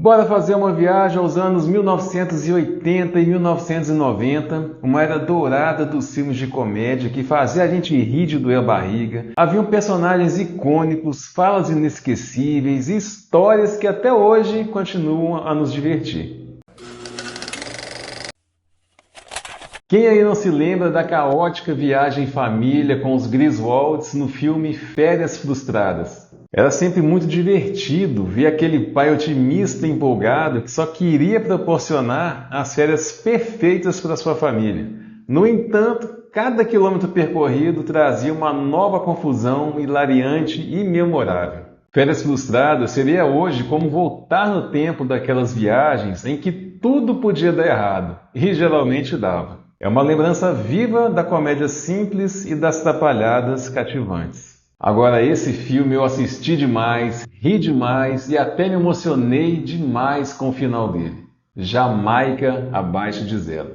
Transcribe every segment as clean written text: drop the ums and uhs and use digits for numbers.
Bora fazer uma viagem aos anos 1980 e 1990, uma era dourada dos filmes de comédia que fazia a gente rir de doer a barriga. Haviam personagens icônicos, falas inesquecíveis e histórias que até hoje continuam a nos divertir. Quem aí não se lembra da caótica viagem em família com os Griswolds no filme Férias Frustradas? Era sempre muito divertido ver aquele pai otimista e empolgado que só queria proporcionar as férias perfeitas para sua família. No entanto, cada quilômetro percorrido trazia uma nova confusão hilariante e memorável. Férias Frustradas seria hoje como voltar no tempo daquelas viagens em que tudo podia dar errado, e geralmente dava. É uma lembrança viva da comédia simples e das trapalhadas cativantes. Agora, esse filme eu assisti demais, ri demais e até me emocionei demais com o final dele. Jamaica abaixo de zero.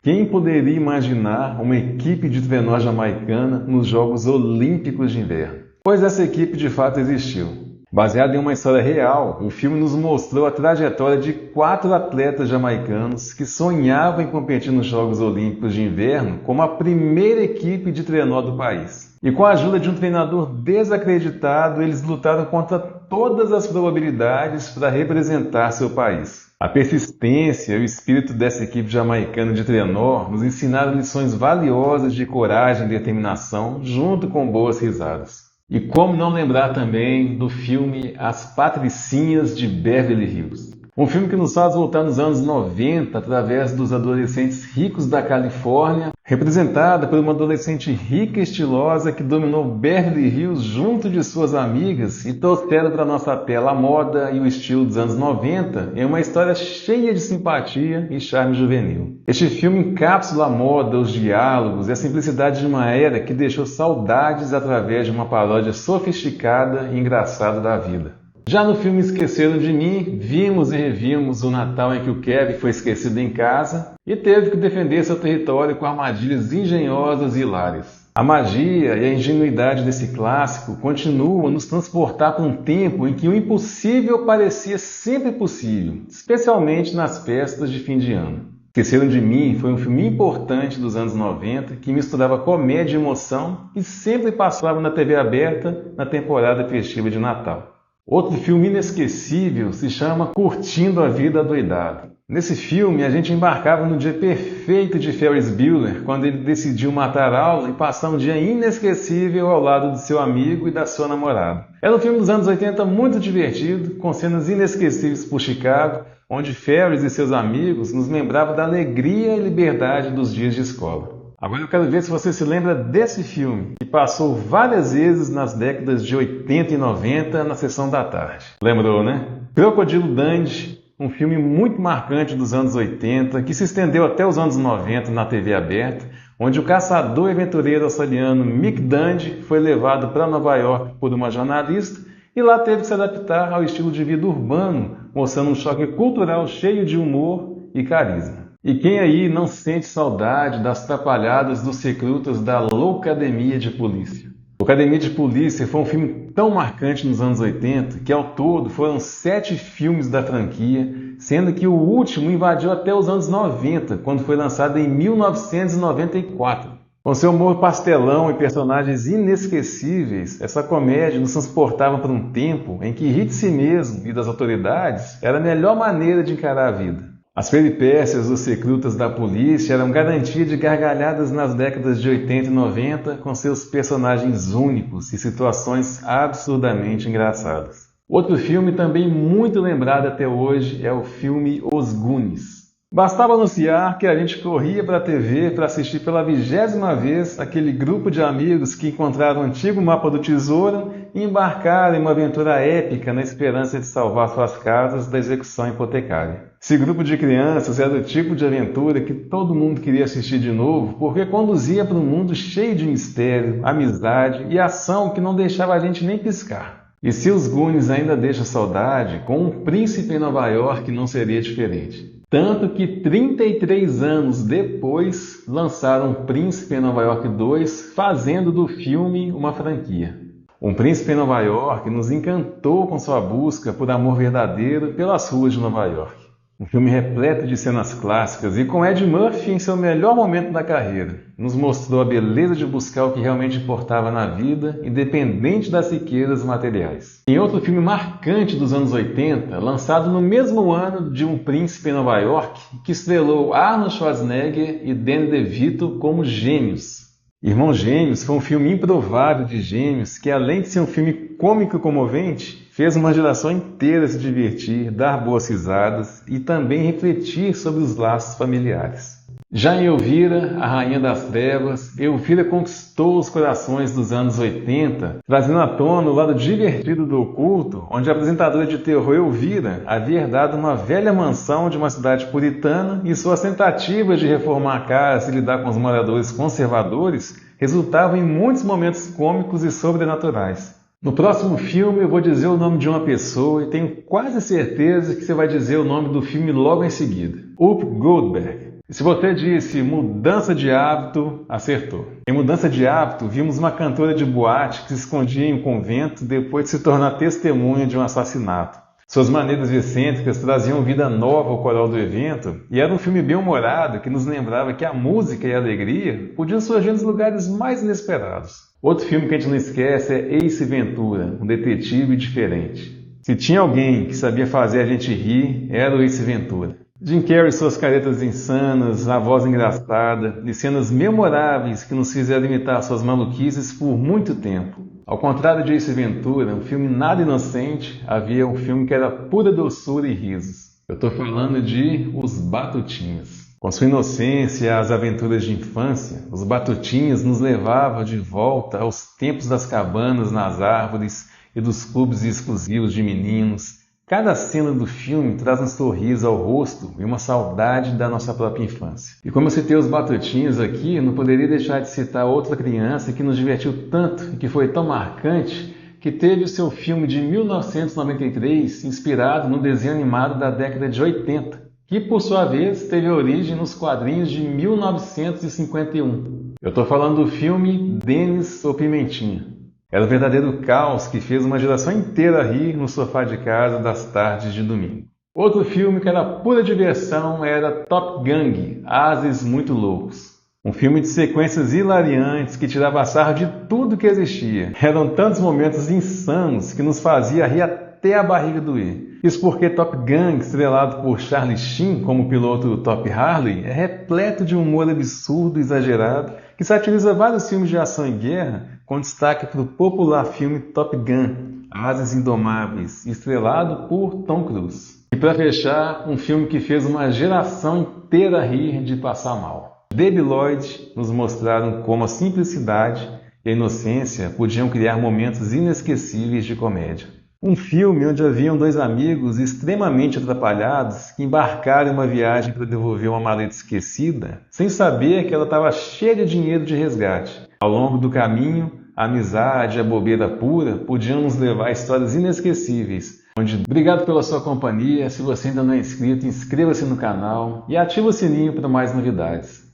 Quem poderia imaginar uma equipe de trenó jamaicana nos Jogos Olímpicos de Inverno? Pois essa equipe de fato existiu. Baseado em uma história real, o filme nos mostrou a trajetória de 4 atletas jamaicanos que sonhavam em competir nos Jogos Olímpicos de Inverno como a primeira equipe de trenó do país. E com a ajuda de um treinador desacreditado, eles lutaram contra todas as probabilidades para representar seu país. A persistência e o espírito dessa equipe jamaicana de trenó nos ensinaram lições valiosas de coragem e determinação, junto com boas risadas. E como não lembrar também do filme As Patricinhas de Beverly Hills. Um filme que nos faz voltar nos anos 90 através dos adolescentes ricos da Califórnia, representada por uma adolescente rica e estilosa que dominou Beverly Hills junto de suas amigas e trouxeram para nossa tela a moda e o estilo dos anos 90 em uma história cheia de simpatia e charme juvenil. Este filme encapsula a moda, os diálogos e a simplicidade de uma era que deixou saudades através de uma paródia sofisticada e engraçada da vida. Já no filme Esqueceram de Mim, vimos e revimos o Natal em que o Kevin foi esquecido em casa e teve que defender seu território com armadilhas engenhosas e hilárias. A magia e a ingenuidade desse clássico continuam a nos transportar para um tempo em que o impossível parecia sempre possível, especialmente nas festas de fim de ano. Esqueceram de Mim foi um filme importante dos anos 90 que misturava comédia e emoção e sempre passava na TV aberta na temporada festiva de Natal. Outro filme inesquecível se chama Curtindo a Vida Adoidado. Nesse filme, a gente embarcava no dia perfeito de Ferris Bueller, quando ele decidiu matar a aula e passar um dia inesquecível ao lado de seu amigo e da sua namorada. Era um filme dos anos 80 muito divertido, com cenas inesquecíveis por Chicago, onde Ferris e seus amigos nos lembravam da alegria e liberdade dos dias de escola. Agora eu quero ver se você se lembra desse filme, que passou várias vezes nas décadas de 80 e 90 na sessão da tarde. Lembrou, né? Crocodilo Dundee, um filme muito marcante dos anos 80, que se estendeu até os anos 90 na TV aberta, onde o caçador e aventureiro australiano Mick Dundee foi levado para Nova York por uma jornalista e lá teve que se adaptar ao estilo de vida urbano, mostrando um choque cultural cheio de humor e carisma. E quem aí não sente saudade das trapalhadas dos recrutas da Loucademia de Polícia? Loucademia de Polícia foi um filme tão marcante nos anos 80 que ao todo foram 7 filmes da franquia, sendo que o último invadiu até os anos 90, quando foi lançado em 1994. Com seu humor pastelão e personagens inesquecíveis, essa comédia nos transportava para um tempo em que rir de si mesmo e das autoridades era a melhor maneira de encarar a vida. As peripécias dos recrutas da polícia eram garantia de gargalhadas nas décadas de 80 e 90 com seus personagens únicos e situações absurdamente engraçadas. Outro filme também muito lembrado até hoje é o filme Os Goonies. Bastava anunciar que a gente corria para a TV para assistir pela 20ª vez aquele grupo de amigos que encontraram o antigo mapa do tesouro e embarcaram em uma aventura épica na esperança de salvar suas casas da execução hipotecária. Esse grupo de crianças era o tipo de aventura que todo mundo queria assistir de novo porque conduzia para um mundo cheio de mistério, amizade e ação que não deixava a gente nem piscar. E se os Goonies ainda deixam saudade, com Um Príncipe em Nova York não seria diferente. Tanto que 33 anos depois lançaram Príncipe em Nova York 2, fazendo do filme uma franquia. Um Príncipe em Nova York nos encantou com sua busca por amor verdadeiro pelas ruas de Nova York. Um filme repleto de cenas clássicas e com Ed Murphy em seu melhor momento da carreira. Nos mostrou a beleza de buscar o que realmente importava na vida, independente das riquezas materiais. Em outro filme marcante dos anos 80, lançado no mesmo ano de Um Príncipe em Nova York, que estrelou Arnold Schwarzenegger e Danny DeVito como gêmeos. Irmãos Gêmeos foi um filme improvável de gêmeos que, além de ser um filme cômico e comovente, fez uma geração inteira se divertir, dar boas risadas e também refletir sobre os laços familiares. Já em Elvira, a Rainha das Trevas, Elvira conquistou os corações dos anos 80, trazendo à tona o lado divertido do oculto, onde a apresentadora de terror Elvira havia herdado uma velha mansão de uma cidade puritana e suas tentativas de reformar a casa e lidar com os moradores conservadores resultavam em muitos momentos cômicos e sobrenaturais. No próximo filme eu vou dizer o nome de uma pessoa e tenho quase certeza que você vai dizer o nome do filme logo em seguida. Whoopi Goldberg. E se você disse mudança de hábito, acertou. Em Mudança de Hábito, vimos uma cantora de boate que se escondia em um convento depois de se tornar testemunha de um assassinato. Suas maneiras excêntricas traziam vida nova ao coral do evento e era um filme bem-humorado que nos lembrava que a música e a alegria podiam surgir nos lugares mais inesperados. Outro filme que a gente não esquece é Ace Ventura, um detetive diferente. Se tinha alguém que sabia fazer a gente rir, era o Ace Ventura. Jim Carrey, suas caretas insanas, a voz engraçada e cenas memoráveis que nos fizeram imitar suas maluquices por muito tempo. Ao contrário de Ace Ventura, um filme nada inocente, havia um filme que era pura doçura e risos. Eu estou falando de Os Batutinhas. Com sua inocência e as aventuras de infância, os Batutinhas nos levavam de volta aos tempos das cabanas nas árvores e dos clubes exclusivos de meninos. Cada cena do filme traz um sorriso ao rosto e uma saudade da nossa própria infância. E como eu citei os Batutinhas aqui, eu não poderia deixar de citar outra criança que nos divertiu tanto e que foi tão marcante que teve o seu filme de 1993 inspirado no desenho animado da década de 80, que por sua vez teve origem nos quadrinhos de 1951. Eu estou falando do filme Dennis ou Pimentinha. Era o verdadeiro caos que fez uma geração inteira rir no sofá de casa das tardes de domingo. Outro filme que era pura diversão era Top Gang, Ases Muito Loucos. Um filme de sequências hilariantes que tirava sarro de tudo que existia. Eram tantos momentos insanos que nos fazia rir até a barriga doer. Isso porque Top Gun, estrelado por Charlie Sheen como piloto Top Harley, é repleto de humor absurdo e exagerado que satiriza vários filmes de ação e guerra, com destaque para o popular filme Top Gun, Ases Indomáveis, estrelado por Tom Cruise. E para fechar, um filme que fez uma geração inteira rir de passar mal. Debi Lloyd nos mostraram como a simplicidade e a inocência podiam criar momentos inesquecíveis de comédia. Um filme onde haviam dois amigos extremamente atrapalhados que embarcaram em uma viagem para devolver uma maleta esquecida, sem saber que ela estava cheia de dinheiro de resgate. Ao longo do caminho, a amizade e a bobeira pura podiam nos levar a histórias inesquecíveis. Obrigado pela sua companhia. Se você ainda não é inscrito, inscreva-se no canal e ative o sininho para mais novidades.